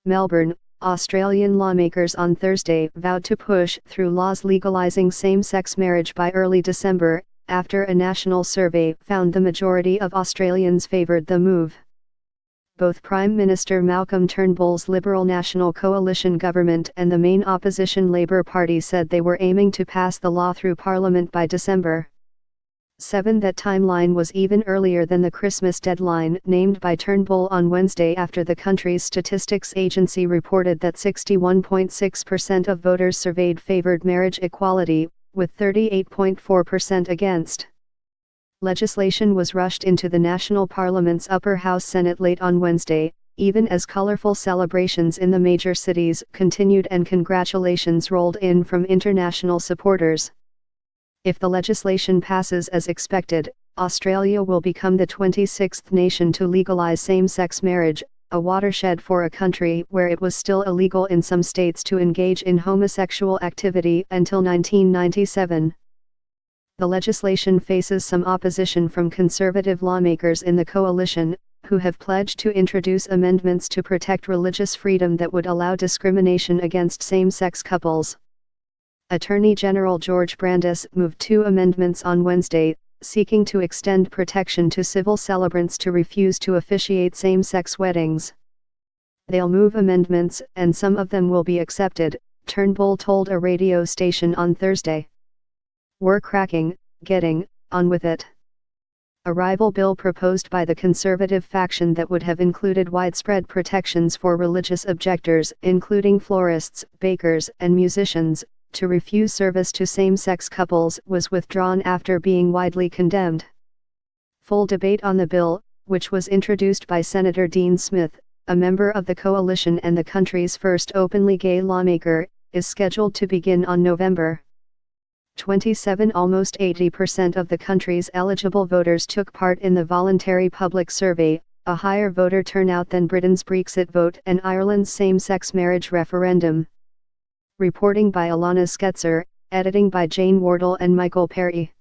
Melbourne, Australian lawmakers on Thursday vowed to push through laws legalising same-sex marriage by early December, after a national survey found the majority of Australians favoured the move. Both Prime Minister Malcolm Turnbull's Liberal National Coalition government and the main opposition Labour Party said they were aiming to pass the law through Parliament by December 7. That timeline was even earlier than the Christmas deadline named by Turnbull on Wednesday after the country's statistics agency reported that 61.6% of voters surveyed favoured marriage equality, with 38.4% against. Legislation was rushed into the national parliament's upper house Senate late on Wednesday, even as colourful celebrations in the major cities continued and congratulations rolled in from international supporters. If the legislation passes as expected, Australia will become the 26th nation to legalise same-sex marriage, a watershed for a country where it was still illegal in some states to engage in homosexual activity until 1997. The legislation faces some opposition from conservative lawmakers in the coalition, who have pledged to introduce amendments to protect religious freedom that would allow discrimination against same-sex couples. Attorney General George Brandis moved 2 amendments on Wednesday, seeking to extend protection to civil celebrants to refuse to officiate same-sex weddings. They'll move amendments, and some of them will be accepted, Turnbull told a radio station on Thursday. We're getting on with it. A rival bill proposed by the Conservative faction that would have included widespread protections for religious objectors, including florists, bakers, and musicians, to refuse service to same-sex couples was withdrawn after being widely condemned. Full debate on the bill, which was introduced by Senator Dean Smith, a member of the coalition and the country's first openly gay lawmaker, is scheduled to begin on November 27. Almost 80% of the country's eligible voters took part in the voluntary public survey, a higher voter turnout than Britain's Brexit vote and Ireland's same-sex marriage referendum. Reporting by Alana Sketzer, editing by Jane Wardle and Michael Perry.